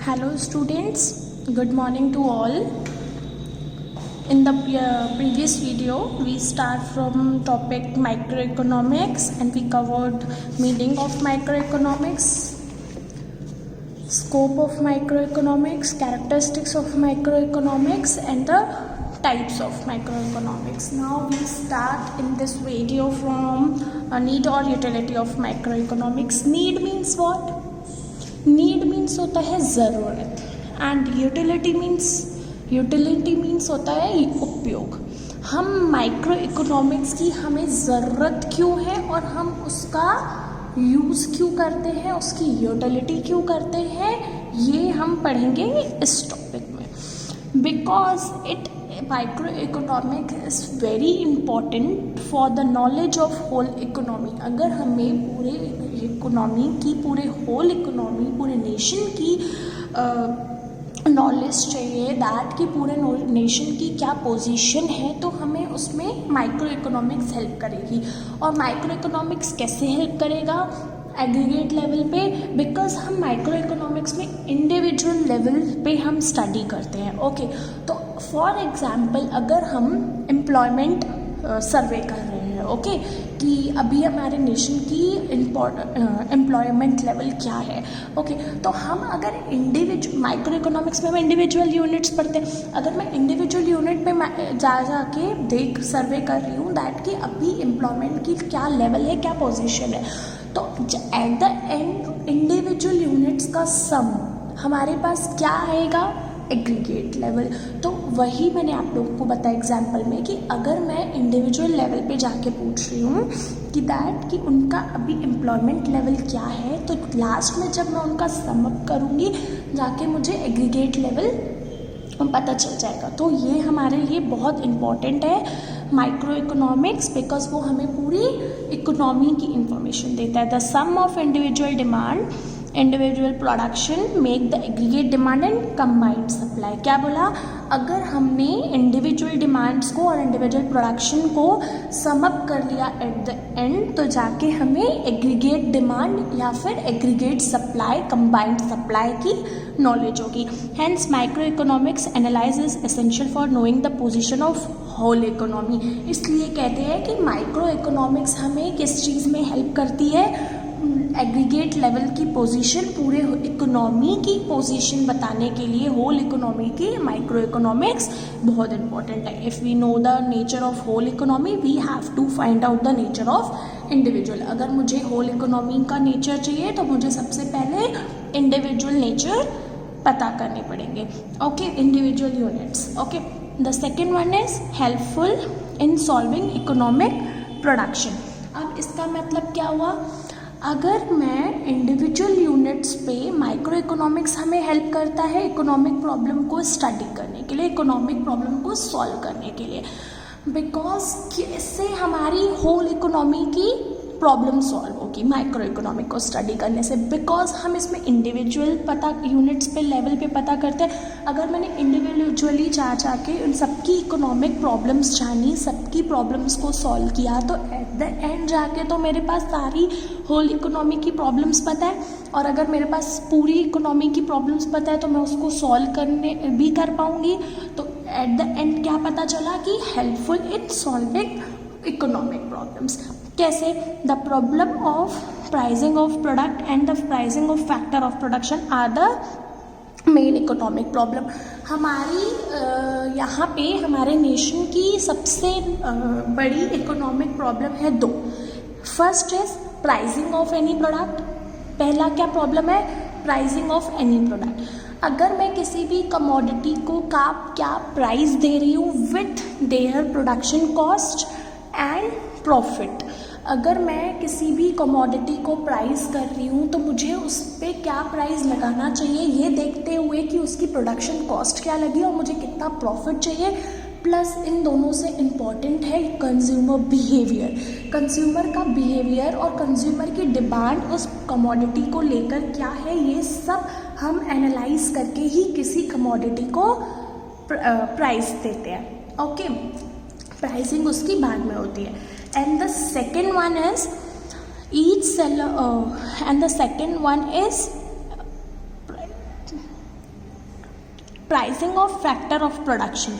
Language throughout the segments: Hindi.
Hello students, good morning to all. In the previous video we start from topic microeconomics and we covered meaning of microeconomics, scope of microeconomics, characteristics of microeconomics and the types of microeconomics. Now we start in this video from a need or utility of microeconomics. Need means what? Need means होता है ज़रूरत एंड यूटिलिटी मीन्स होता है उपयोग. हम माइक्रो इकोनॉमिक्स की हमें ज़रूरत क्यों है और हम उसका यूज़ क्यों करते हैं, उसकी यूटिलिटी क्यों करते हैं, ये हम पढ़ेंगे इस टॉपिक में. Because microeconomic is very important for the knowledge of whole economy. अगर हमें पूरे इकोनॉमी की, पूरे होल इकोनॉमी, पूरे नेशन की नॉलेज चाहिए दैट कि पूरे नेशन की क्या पोजीशन है, तो हमें उसमें माइक्रो इकोनॉमिक्स हेल्प करेगी. और माइक्रो इकोनॉमिक्स कैसे हेल्प करेगा? एग्रीगेट लेवल पे, बिकॉज हम माइक्रो इकोनॉमिक्स में इंडिविजुअल लेवल पे हम स्टडी करते हैं. ओके, तो फॉर एग्जांपल अगर हम एम्प्लॉयमेंट सर्वे कर रहे हैं, ओके, कि अभी हमारे नेशन की एम्प्लॉयमेंट लेवल क्या है. ओके, तो हम अगर इंडिविजुअल माइक्रो इकोनॉमिक्स में हम इंडिविजुअल यूनिट्स पढ़ते हैं. अगर मैं इंडिविजुअल यूनिट में जाके देख सर्वे कर रही हूँ दैट कि अभी एम्प्लॉयमेंट की क्या लेवल है, क्या पोजीशन है, तो at the end individual units का सम हमारे पास क्या आएगा? Aggregate level. तो वही मैंने आप लोगों को बताया एग्जाम्पल में कि अगर मैं इंडिविजुअल लेवल पे जाके पूछ रही हूँ कि दैट कि उनका अभी एम्प्लॉयमेंट लेवल क्या है, तो लास्ट में जब मैं उनका सम अप करूँगी जाके मुझे एग्रीगेट लेवल पता चल जाएगा. तो ये हमारे लिए बहुत इम्पॉर्टेंट है माइक्रो इकोनॉमिक्स, बिकॉज वो हमें पूरी इकोनॉमी की इंफॉर्मेशन देता है. The sum of individual demand, individual production make the aggregate demand and combined supply. क्या बोला? अगर हमने इंडिविजुअल डिमांड्स को और इंडिविजुअल प्रोडक्शन को सम अप कर लिया एट द एंड, तो जाके हमें एग्रीगेट डिमांड या फिर एग्रीगेट सप्लाई, कंबाइंड सप्लाई की नॉलेज होगी. Hence microeconomics analyse essential for knowing the position of whole economy. इसलिए कहते हैं कि माइक्रो इकोनॉमिक्स हमें किस चीज़ में हेल्प करती है? एग्रीगेट लेवल की पोजीशन, पूरे इकोनॉमी की पोजीशन बताने के लिए होल इकोनॉमी की माइक्रो इकोनॉमिक्स बहुत इंपॉर्टेंट है. If we know the nature of whole economy we have to find out the nature of individual. अगर मुझे होल इकोनॉमी का नेचर चाहिए तो मुझे सबसे पहले इंडिविजुअल नेचर पता करने पड़ेंगे. Okay, individual units. Okay, the second one is helpful in solving economic production. अब इसका मतलब क्या हुआ? अगर मैं इंडिविजुअल यूनिट्स पे, माइक्रो इकोनॉमिक्स हमें हेल्प करता है इकोनॉमिक प्रॉब्लम को स्टडी करने के लिए, इकोनॉमिक प्रॉब्लम को सॉल्व करने के लिए, बिकॉज इससे हमारी होल इकोनॉमी की प्रॉब्लम सॉल्व होगी माइक्रो इकोनॉमिक को स्टडी करने से. बिकॉज हम इसमें इंडिविजुअल पता, यूनिट्स पे लेवल पे पता करते हैं. अगर मैंने इंडिविजुअली जा के उन सबकी इकोनॉमिक प्रॉब्लम्स जानी, सबकी प्रॉब्लम्स को सॉल्व किया, तो एट द एंड जाके तो मेरे पास सारी होल इकोनॉमी की प्रॉब्लम्स पता है. और अगर मेरे पास पूरी इकोनॉमी की प्रॉब्लम्स पता है तो मैं उसको सॉल्व करने भी कर पाऊँगी. तो एट द एंड क्या पता चला कि helpful in solving economic problems. कैसे? The problem of pricing of product and the pricing of factor of production are the main economic problem. हमारी यहाँ पे हमारे नेशन की सबसे बड़ी इकोनॉमिक प्रॉब्लम है दो. First is pricing of any product. पहला क्या प्रॉब्लम है? Pricing of any product. अगर मैं किसी भी कमोडिटी को क्या प्राइस दे रही हूँ with their production cost and profit. अगर मैं किसी भी कमोडिटी को प्राइस कर रही हूँ तो मुझे उस पर क्या प्राइस लगाना चाहिए ये देखते हुए कि उसकी प्रोडक्शन कॉस्ट क्या लगी और मुझे कितना प्रॉफिट चाहिए. प्लस इन दोनों से इम्पॉर्टेंट है कंज्यूमर बिहेवियर. कंज्यूमर का बिहेवियर और कंज्यूमर की डिमांड उस कमोडिटी को लेकर क्या है, ये सब हम एनालाइज करके ही किसी कमोडिटी को प्राइस देते हैं. ओके, प्राइसिंग उसकी बाद में होती है. And the second one is each seller and the second one is pricing of factor of production.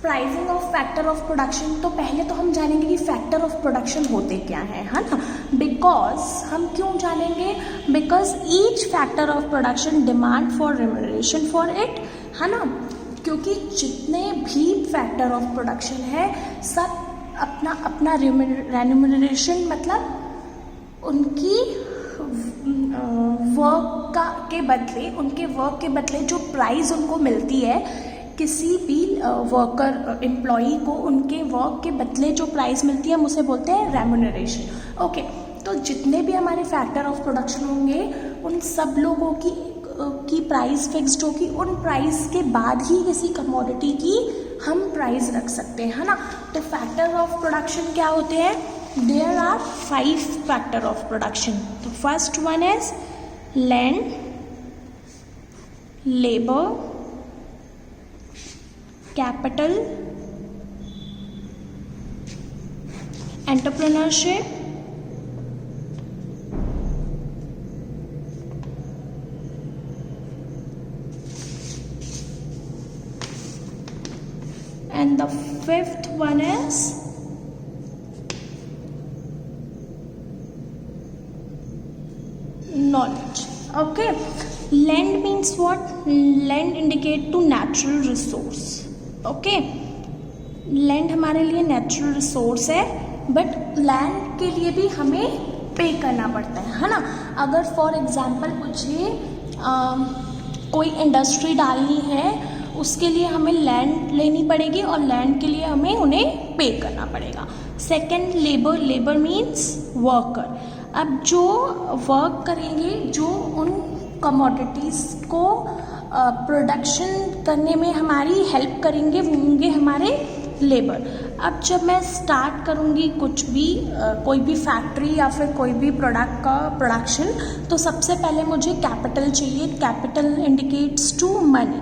Pricing of factor of production, तो पहले तो हम जानेंगे कि फैक्टर ऑफ प्रोडक्शन होते क्या हैं, है ना। बिकॉज हम क्यों जानेंगे, because each factor of production demand for remuneration for it, है ना। क्योंकि जितने भी फैक्टर ऑफ प्रोडक्शन है सब अपना अपना रेम्यूनरेशन मतलब उनकी वर्क के बदले, उनके वर्क के बदले जो प्राइस उनको मिलती है, किसी भी वर्कर एम्प्लॉई को उनके वर्क के बदले जो प्राइस मिलती है हम उसे बोलते हैं रेम्यूनरेशन। ओके, तो जितने भी हमारे फैक्टर ऑफ प्रोडक्शन होंगे उन सब लोगों की प्राइस फिक्स्ड होगी, उन प्राइस के बाद ही किसी कमोडिटी की हम प्राइस रख सकते हैं, है ना। तो फैक्टर ऑफ प्रोडक्शन क्या होते हैं, there are 5 factor of production. तो first one is land, labour, capital, entrepreneurship, and the 5th one is knowledge. Okay, land means what? Land indicate to natural resource. Okay, land हमारे लिए नेचुरल रिसोर्स है, बट लैंड के लिए भी हमें पे करना पड़ता है ना। अगर फॉर एग्जांपल मुझे कोई इंडस्ट्री डालनी है, उसके लिए हमें लैंड लेनी पड़ेगी और लैंड के लिए हमें उन्हें पे करना पड़ेगा। Second labour, labour means worker. अब जो वर्क करेंगे, जो उन कमोडिटीज़ को प्रोडक्शन करने में हमारी हेल्प करेंगे, वो होंगे हमारे लेबर। अब जब मैं स्टार्ट करूँगी कुछ भी कोई भी फैक्ट्री या फिर कोई भी प्रोडक्ट का प्रोडक्शन, तो सबसे पहले मुझे कैपिटल चाहिए। Capital indicates to money.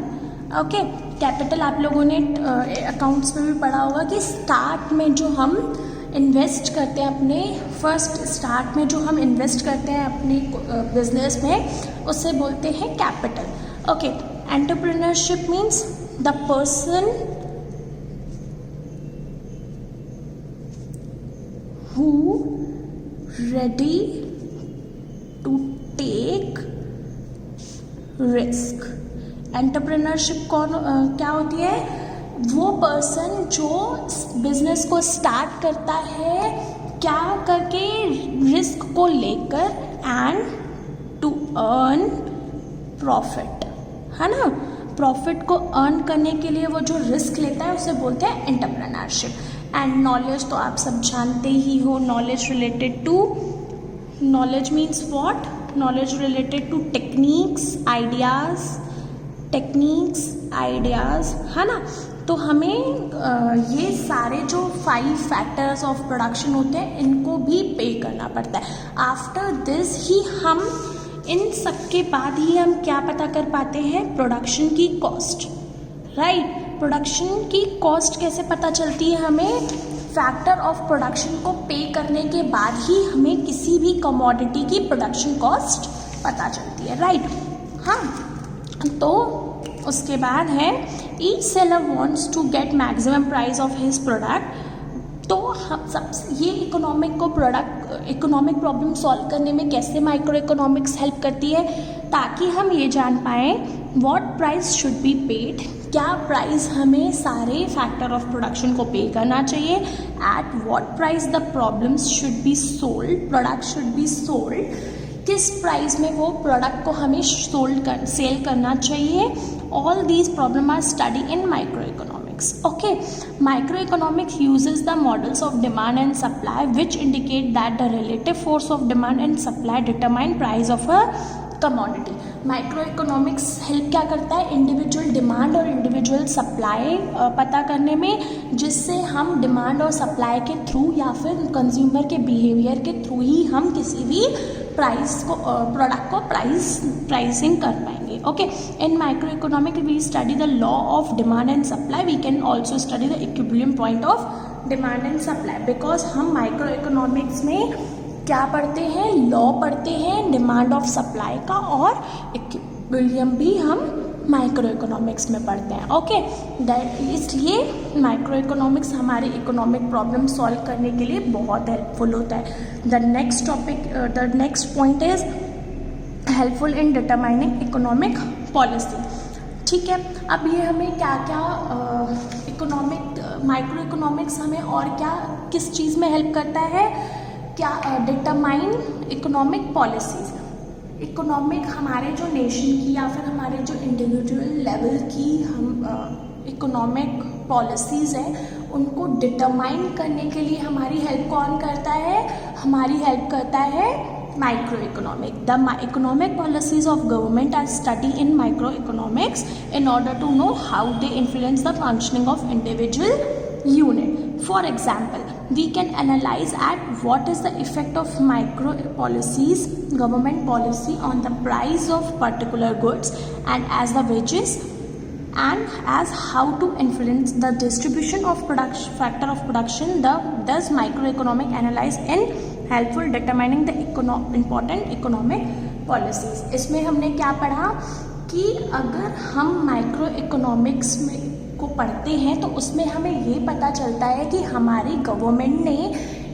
Okay, capital आप लोगों ने अकाउंट्स में भी पढ़ा होगा कि स्टार्ट में जो हम इन्वेस्ट करते हैं, अपने फर्स्ट स्टार्ट में जो हम इन्वेस्ट करते हैं अपनी बिजनेस में, उसे बोलते हैं capital. Okay, entrepreneurship means the person who ready to take risk. Entrepreneurship कौन क्या होती है, वो पर्सन जो बिजनेस को स्टार्ट करता है क्या करके, रिस्क को लेकर, एंड टू अर्न प्रॉफिट, है ना। प्रॉफिट को अर्न करने के लिए वो जो रिस्क लेता है उसे बोलते हैं एंटरप्रेन्योरशिप। एंड नॉलेज तो आप सब जानते ही हो, knowledge related to, knowledge means what, knowledge related to techniques, ideas, है ना। तो हमें ये सारे जो 5 फैक्टर्स ऑफ प्रोडक्शन होते हैं इनको भी पे करना पड़ता है। आफ्टर दिस ही हम, इन सब के बाद ही हम क्या पता कर पाते हैं, प्रोडक्शन की कॉस्ट, राइट। प्रोडक्शन की कॉस्ट कैसे पता चलती है हमें, फैक्टर ऑफ प्रोडक्शन को पे करने के बाद ही हमें किसी भी कमोडिटी की प्रोडक्शन कॉस्ट पता चलती है, राइट। हाँ, तो उसके बाद है each seller wants to get maximum price of his product. तो हम सब ये इकोनॉमिक प्रॉब्लम सॉल्व करने में कैसे माइक्रो इकोनॉमिक्स हेल्प करती है, ताकि हम ये जान पाएँ what price should be paid, क्या प्राइस हमें सारे फैक्टर ऑफ प्रोडक्शन को पे करना चाहिए, at what price the problems should be sold, product should be sold, किस प्राइस में वो प्रोडक्ट को हमें सेल करना चाहिए। All these problem are study in microeconomics. Okay, micro economics uses the models of demand and supply which indicate that the relative force of demand and supply determine price of a commodity. Micro economics help क्या करता है, इंडिविजुअल डिमांड और इंडिविजुअल सप्लाई पता करने में, जिससे हम डिमांड और सप्लाई के थ्रू या फिर कंज्यूमर के बिहेवियर के थ्रू ही हम किसी भी प्राइस को प्रोडक्ट को प्राइसिंग कर पाएंगे। Okay, in microeconomic we study the law of demand and supply, we can also study the equilibrium point of demand and supply, because हम माइक्रो इकोनॉमिक्स में क्या पढ़ते हैं, लॉ पढ़ते हैं डिमांड ऑफ सप्लाई का, और इक्विलिब्रियम भी हम माइक्रो इकोनॉमिक्स में पढ़ते हैं। ओके, इसलिए माइक्रो इकोनॉमिक्स हमारे इकोनॉमिक प्रॉब्लम सॉल्व करने के लिए बहुत हेल्पफुल होता है। The next point is helpful in determining economic policy. ठीक है, अब ये हमें क्या क्या माइक्रो इकोनॉमिक्स हमें और क्या किस चीज़ में हेल्प करता है, क्या डिटरमाइन इकोनॉमिक पॉलिसीज़। इकोनॉमिक हमारे जो नेशन की या फिर हमारे जो इंडिविजुअल लेवल की हम इकोनॉमिक पॉलिसीज़ हैं उनको डिटरमाइन करने के लिए हमारी हेल्प कौन करता है, हमारी हेल्प करता है microeconomic. The economic policies of government are study in microeconomics in order to know how they influence the functioning of individual unit. For example, we can analyze at what is the effect of micro policies, government policy on the price of particular goods and as the wages, and as how to influence the distribution of production factor of production. Thus microeconomic analysis in helpful determining the important economic policies. इसमें हमने क्या पढ़ा कि अगर हम माइक्रो इकोनॉमिक्स में को पढ़ते हैं तो उसमें हमें ये पता चलता है कि हमारी गवर्नमेंट ने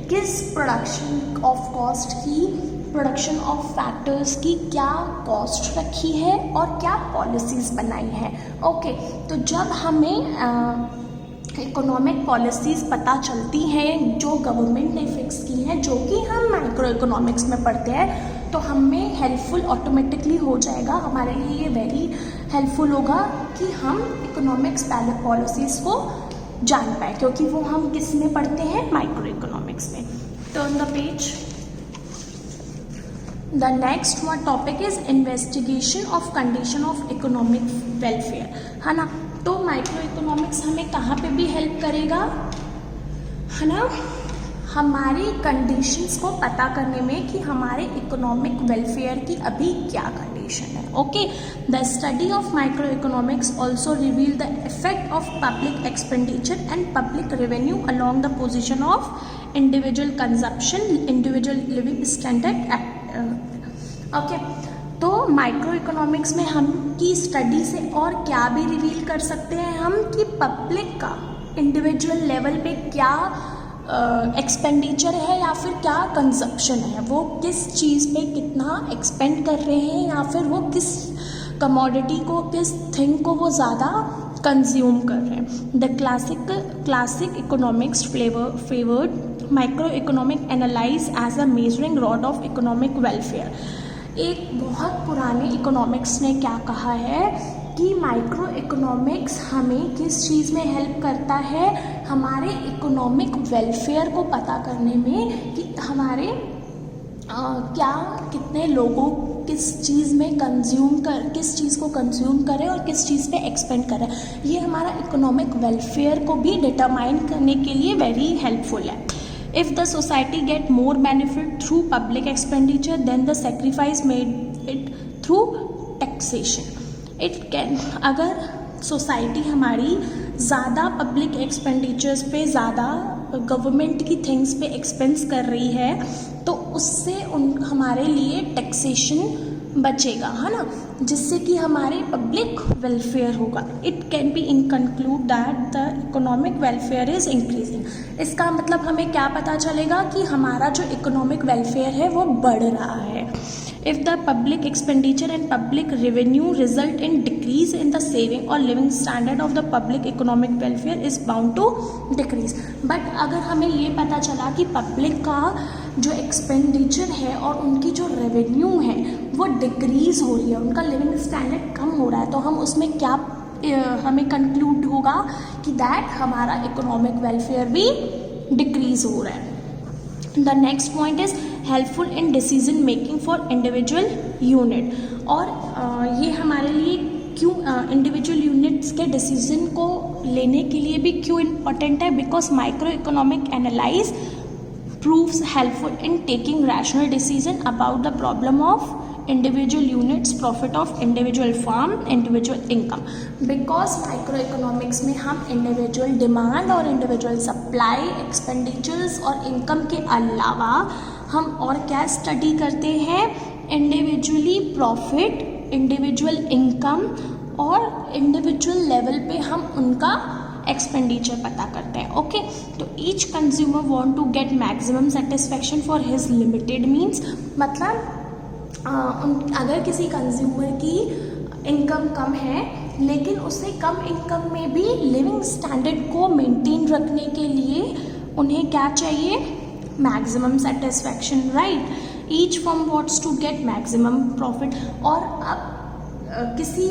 किस प्रोडक्शन ऑफ कॉस्ट की, प्रोडक्शन ऑफ फैक्टर्स की क्या कॉस्ट रखी है और क्या पॉलिसीज़ बनाई हैं. ओके, तो जब हमें इकोनॉमिक पॉलिसीज़ पता चलती हैं जो गवर्नमेंट ने फिक्स की हैं, जो कि हम माइक्रो इकोनॉमिक्स में पढ़ते हैं, तो हमें हेल्पफुल ऑटोमेटिकली हो जाएगा, हमारे लिए ये वेरी हेल्पफुल होगा कि हम इकोनॉमिक्स पॉलिसीज़ को जान पाए, क्योंकि वो हम किस में पढ़ते हैं, माइक्रो इकोनॉमिक्स में. Turn the page. The next one topic is investigation of condition of economic welfare, है ना. तो माइक्रो इकोनॉमिक्स हमें कहाँ पे भी हेल्प करेगा, है ना, हमारी कंडीशंस को पता करने में कि हमारे इकोनॉमिक वेलफेयर की अभी क्या कंडीशन है. Okay, the study of micro economics also reveal the effect of public expenditure and public revenue along the position of individual consumption, individual living standard. Okay, तो माइक्रो इकोनॉमिक्स में हम की स्टडी से और क्या भी रिवील कर सकते हैं हम कि पब्लिक का इंडिविजुअल लेवल पे क्या एक्सपेंडिचर है या फिर क्या कंजप्शन है, वो किस चीज़ पे कितना एक्सपेंड कर रहे हैं या फिर वो किस कमोडिटी को, किस थिंग को वो ज़्यादा कंज्यूम कर रहे हैं. The classic economics favoured microeconomic analyse as a measuring rod of economic welfare. एक बहुत पुराने इकोनॉमिक्स ने क्या कहा है कि माइक्रो इकोनॉमिक्स हमें किस चीज़ में हेल्प करता है, हमारे इकोनॉमिक वेलफेयर को पता करने में कि हमारे क्या कितने लोगों किस चीज़ में किस चीज़ को कंज्यूम करें और किस चीज़ पे एक्सपेंड करें. ये हमारा इकोनॉमिक वेलफेयर को भी डिटरमाइन करने के लिए वेरी हेल्पफुल है. If the society get more benefit through public expenditure than the sacrifice made it through taxation. It can, अगर सोसाइटी हमारी ज़्यादा पब्लिक एक्सपेंडिचर्स पे, ज़्यादा गवर्नमेंट की थिंग्स पे एक्सपेंस कर रही है, तो उससे हमारे लिए टैक्सेशन बचेगा, है ना, जिससे कि हमारे पब्लिक वेलफेयर होगा. It can be in conclude that the economic welfare is increasing. इसका मतलब हमें क्या पता चलेगा कि हमारा जो इकोनॉमिक वेलफेयर है वो बढ़ रहा है. If the public expenditure and public revenue result in decrease in the saving or living standard of the public economic welfare is bound to decrease. But अगर हमें ये पता चला कि पब्लिक का जो एक्सपेंडिचर है और उनकी जो रेवेन्यू है वो डिक्रीज हो रही है, उनका लिविंग स्टैंडर्ड कम हो रहा है, तो हम उसमें क्या हमें कंक्लूड होगा कि दैट हमारा इकोनॉमिक वेलफेयर भी डिक्रीज हो रहा है. The next point is helpful in decision making for individual unit. और ये हमारे लिए क्यों इंडिविजुअल यूनिट्स के डिसीजन को लेने के लिए भी क्यों इम्पॉर्टेंट है, because microeconomic analyse proves helpful in taking rational decision about the problem of individual units, profit of individual firm, individual income. Because microeconomics में हम individual demand और individual supply, expenditures और income के अलावा हम और क्या study करते हैं, individually profit, individual income और इंडिविजुअल लेवल पे हम उनका एक्सपेंडिचर पता करते हैं. ओके, तो each consumer want to get maximum satisfaction for his limited means, मतलब अगर किसी कंज्यूमर की इनकम कम है लेकिन उसे कम इनकम में भी लिविंग स्टैंडर्ड को मेंटेन रखने के लिए उन्हें क्या चाहिए, maximum satisfaction, right. Each firm wants to get maximum profit. और अब किसी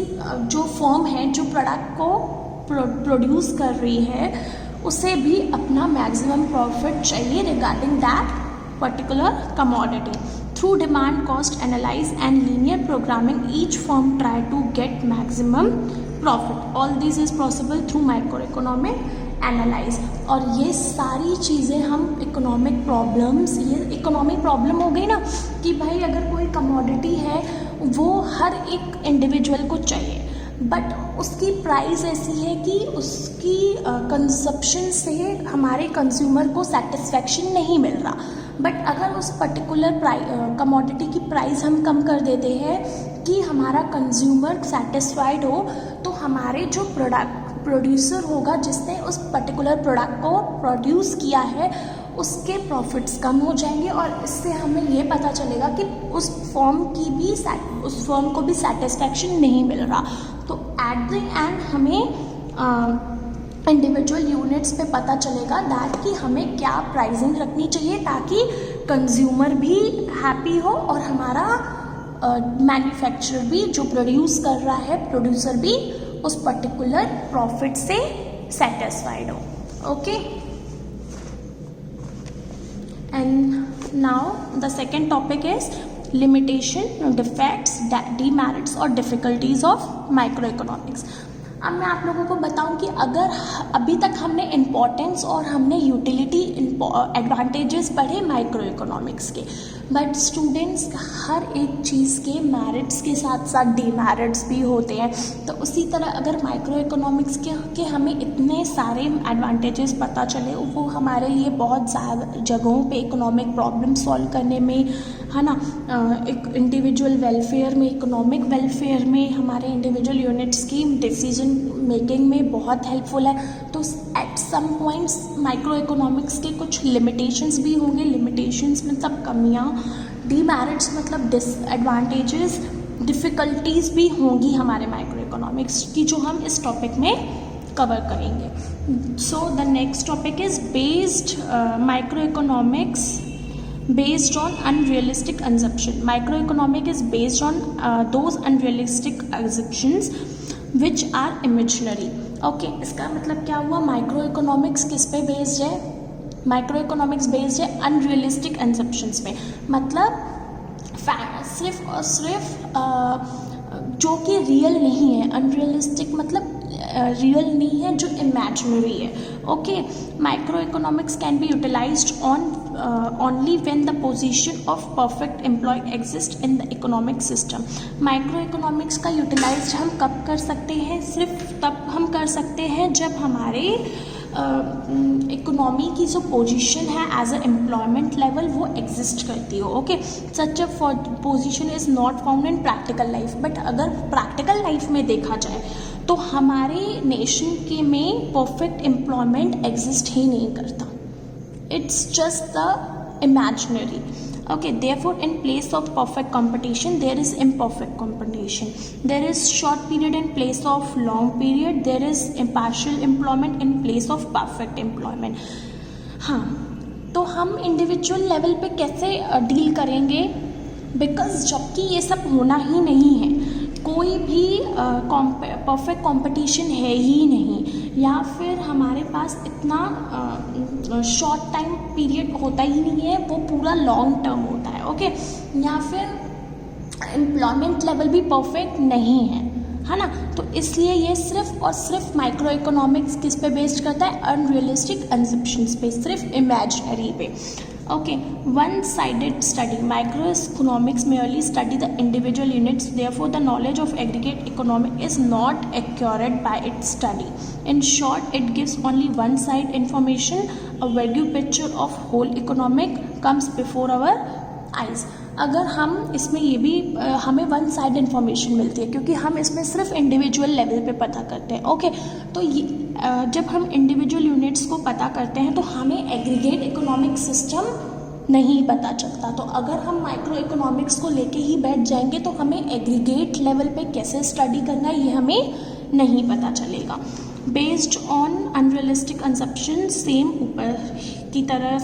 जो फर्म है जो प्रोडक्ट को प्रोड्यूस कर रही है उसे भी अपना मैक्सिमम प्रॉफिट चाहिए regarding that particular commodity. Through demand cost analysis and linear programming, each firm try to get maximum profit. All this is possible through microeconomic analysis. और ये सारी चीज़ें हम इकोनॉमिक प्रॉब्लम्स, ये इकोनॉमिक प्रॉब्लम हो गई ना कि भाई अगर कोई कमोडिटी है वो हर एक इंडिविजुअल को चाहिए बट उसकी प्राइस ऐसी है कि उसकी कंजप्शन से हमारे कंज्यूमर को सेटिस्फेक्शन नहीं मिल रहा. बट अगर उस पर्टिकुलर कमोडिटी की प्राइस हम कम कर देते हैं कि हमारा कंज्यूमर सेटिस्फाइड हो, तो हमारे जो प्रोड्यूसर होगा जिसने उस पर्टिकुलर प्रोडक्ट को प्रोड्यूस किया है उसके प्रॉफिट्स कम हो जाएंगे और इससे हमें ये पता चलेगा कि उस फर्म को भी सेटिस्फेक्शन नहीं मिल रहा. तो एट द एंड हमें इंडिविजुअल यूनिट्स पे पता चलेगा दैट कि हमें क्या प्राइसिंग रखनी चाहिए ताकि कंज्यूमर भी हैप्पी हो और हमारा मैन्युफैक्चरर भी जो प्रोड्यूस कर रहा है प्रोड्यूसर भी उस पर्टिकुलर प्रॉफिट से सेटिस्फाइड हो. Okay, and now the second topic is limitation, defects, demerits और डिफिकल्टीज ऑफ माइक्रो इकोनॉमिक्स. अब मैं आप लोगों को बताऊं कि अगर अभी तक हमने इम्पोर्टेंस और हमने यूटिलिटी एडवांटेजेस पढ़े माइक्रो इकोनॉमिक्स के, बट स्टूडेंट्स हर एक चीज़ के मेरिट्स के साथ साथ डीमेरिट्स भी होते हैं. तो उसी तरह अगर माइक्रो इकोनॉमिक्स के हमें इतने सारे एडवांटेजेस पता चले, वो हमारे लिए बहुत ज़्यादा जगहों पे इकोनॉमिक प्रॉब्लम सॉल्व करने में, है ना, एक इंडिविजुअल वेलफेयर में, इकोनॉमिक वेलफेयर में, हमारे इंडिविजुअल यूनिट्स की डिसीजन मेकिंग में बहुत हेल्पफुल है. तो at some points microeconomics के कुछ लिमिटेशंस भी होंगे. लिमिटेशंस मतलब कमियां, डीमेरिट्स मतलब डिसएडवांटेजेस, डिफ़िकल्टीज भी होंगी हमारे माइक्रो इकोनॉमिक्स की जो हम इस टॉपिक में कवर करेंगे. So the next topic is based micro economics based on unrealistic assumption. Microeconomic is based on those unrealistic assumptions which are imaginary. Okay, इसका मतलब क्या हुआ, माइक्रो इकोनॉमिक्स किस पे बेस्ड है, माइक्रो इकोनॉमिक्स बेस्ड है अनरियलिस्टिक assumptions पे. मतलब सिर्फ और सिर्फ जो कि रियल नहीं है, अनरियलिस्टिक मतलब रियल नहीं है, जो इमेजिनरी है. Okay, micro economics can be utilized on only when the position of perfect employee exists in the economic system. Micro economics का यूटिलाइज हम कब कर सकते हैं, सिर्फ तब हम कर सकते हैं जब हमारे इकोनॉमी की जो पोजीशन है एज अ एम्प्लॉयमेंट लेवल वो एग्जिस्ट करती हो. Okay, such a position is not found in practical life. But अगर प्रैक्टिकल लाइफ में देखा जाए तो हमारे नेशन के में परफेक्ट एम्प्लॉयमेंट एग्जिस्ट ही नहीं करता. It's just the imaginary. Okay, therefore in place of perfect competition there is imperfect competition. There is short period in place of long period. There is impartial employment in place of perfect employment. हाँ, तो हम इंडिविजुअल लेवल पे कैसे डील करेंगे, बिकॉज जबकि ये सब होना ही नहीं है, कोई भी परफेक्ट कंपटीशन है ही नहीं, या फिर हमारे पास इतना शॉर्ट टाइम पीरियड होता ही नहीं है, वो पूरा लॉन्ग टर्म होता है. ओके, या फिर एम्प्लॉयमेंट लेवल भी परफेक्ट नहीं है ना. तो इसलिए ये सिर्फ और सिर्फ माइक्रो इकोनॉमिक्स किस पे बेस्ड करता है, अनरियलिस्टिक assumptions पे, सिर्फ इमेजिनरी पे. Okay, one-sided study. Microeconomics merely study the individual units. Therefore, the knowledge of aggregate economic is not accurate by its study. In short, it gives only one-side information. A vague picture of whole economic comes before our eyes. अगर हम इसमें ये भी हमें वन साइड इन्फॉर्मेशन मिलती है, क्योंकि हम इसमें सिर्फ इंडिविजुअल लेवल पे पता करते हैं। ओके, तो ये जब हम इंडिविजुअल यूनिट्स को पता करते हैं तो हमें एग्रीगेट इकोनॉमिक सिस्टम नहीं पता चलता। तो अगर हम माइक्रो इकोनॉमिक्स को लेके ही बैठ जाएंगे तो हमें एग्रीगेट लेवल पे कैसे स्टडी करना है ये हमें नहीं पता चलेगा। Based on unrealistic conception, same ऊपर की तरह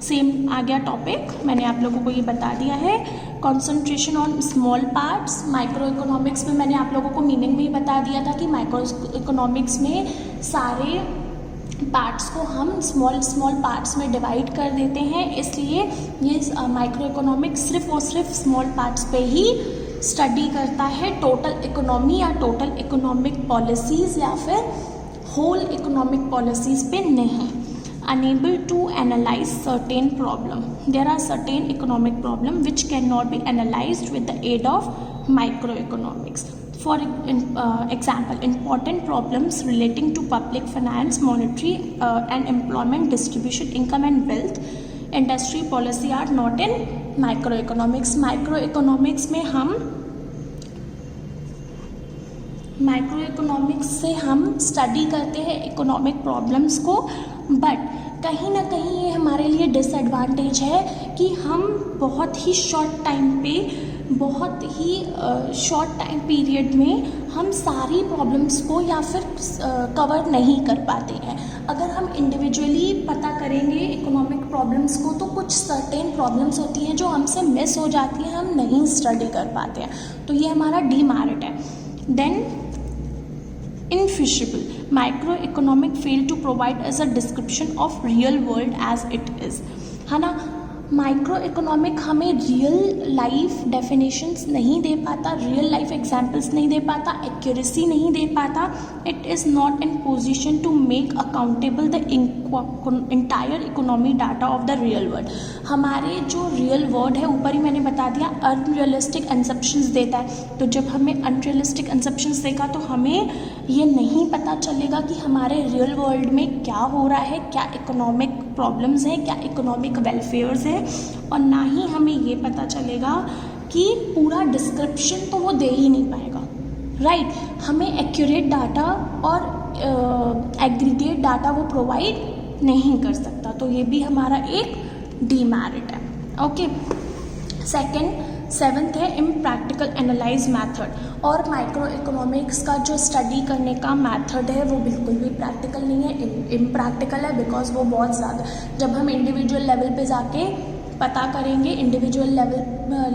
सेम आ गया टॉपिक, मैंने आप लोगों को ये बता दिया है। Concentration on small parts, micro economics में मैंने आप लोगों को मीनिंग में ही बता दिया था कि माइक्रो इकोनॉमिक्स में सारे पार्ट्स को हम स्मॉल पार्ट्स में डिवाइड कर देते हैं, इसलिए ये माइक्रो इकोनॉमिक्स सिर्फ और सिर्फ स्मॉल पार्ट्स पे ही स्टडी करता है, टोटल इकोनॉमी या टोटल इकोनॉमिक पॉलिसीज़ या फिर होल इकोनॉमिक पॉलिसीज़ पे नहीं। Unable to analyze certain problem. There are certain economic problem which cannot be analyzed with the aid of microeconomics. For example, important problems relating to public finance, monetary and employment distribution, income and wealth, industry policy are not in microeconomics. Microeconomics में हम माइक्रोइकोनॉमिक्स से हम स्टडी करते हैं इकोनॉमिक प्रॉब्लम्स को, बट कहीं ना कहीं ये हमारे लिए डिसएडवांटेज है कि हम बहुत ही शॉर्ट टाइम पीरियड में हम सारी प्रॉब्लम्स को या फिर कवर नहीं कर पाते हैं। अगर हम इंडिविजुअली पता करेंगे इकोनॉमिक प्रॉब्लम्स को तो कुछ सर्टेन प्रॉब्लम्स होती हैं जो हमसे मिस हो जाती हैं, हम नहीं स्टडी कर पाते हैं, तो ये हमारा डीमेरिट है। Then infeasible, microeconomic fail to provide us a description of real world as it is, है ना। माइक्रो इकोनॉमिक हमें रियल लाइफ डेफिनेशंस नहीं दे पाता, रियल लाइफ एग्जांपल्स नहीं दे पाता, एक्यूरेसी नहीं दे पाता। It is not in position to make accountable the entire economy data of the real world. हमारे जो रियल वर्ल्ड है, ऊपर ही मैंने बता दिया, अनरियलिस्टिक कंसेप्शंस देता है। तो जब हमें अनरियलिस्टिक कंसेप्शंस देगा तो हमें ये नहीं पता चलेगा कि हमारे रियल वर्ल्ड में क्या हो रहा है, क्या इकोनॉमिक प्रॉब्लम्स हैं, क्या इकोनॉमिक वेलफेयर्स है, और ना ही हमें ये पता चलेगा कि पूरा डिस्क्रिप्शन तो वो दे ही नहीं पाएगा, राइट। हमें एक्यूरेट डाटा और एग्रीगेट डाटा वो प्रोवाइड नहीं कर सकता, तो ये भी हमारा एक डीमेरिट है। ओके, सेवन्थ है इम्प्रैक्टिकल एनालाइज मैथड। और माइक्रो इकोनॉमिक्स का जो स्टडी करने का मैथड है वो बिल्कुल भी प्रैक्टिकल नहीं है, इम्प्रैक्टिकल है, बिकॉज वो बहुत ज़्यादा, जब हम इंडिविजुअल लेवल पे जाके पता करेंगे, इंडिविजुअल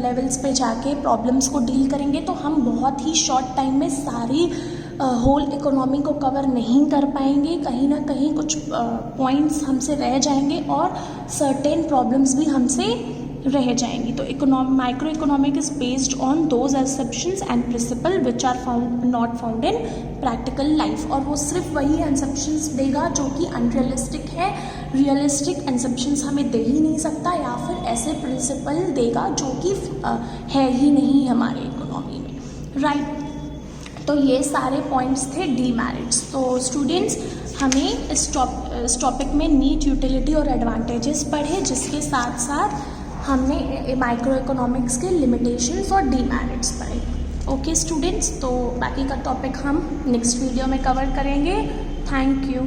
लेवल्स पे जाके प्रॉब्लम्स को डील करेंगे, तो हम बहुत ही शॉर्ट टाइम में सारी होल इकोनॉमी को कवर नहीं कर पाएंगे। कहीं ना कहीं कुछ पॉइंट्स हमसे रह जाएंगे और सर्टेन प्रॉब्लम्स भी हमसे रह जाएंगी। तो micro economic is based on those assumptions and principle which are not found in practical life, और वो सिर्फ वही एसेप्शंस देगा जो कि अनरियलिस्टिक है, रियलिस्टिक एसेप्शंस हमें दे ही नहीं सकता, या फिर ऐसे प्रिंसिपल देगा जो कि है ही नहीं हमारे इकोनॉमी में, राइट। तो ये सारे पॉइंट्स थे डीमेरिट्स। तो स्टूडेंट्स, हमें इस टॉपिक में नीड, यूटिलिटी और एडवांटेजेस पढ़े, जिसके साथ साथ हमने माइक्रो इकोनॉमिक्स के लिमिटेशंस और डीमेरिट्स पढ़े। ओके स्टूडेंट्स, तो बाकी का टॉपिक हम नेक्स्ट वीडियो में कवर करेंगे। Thank you.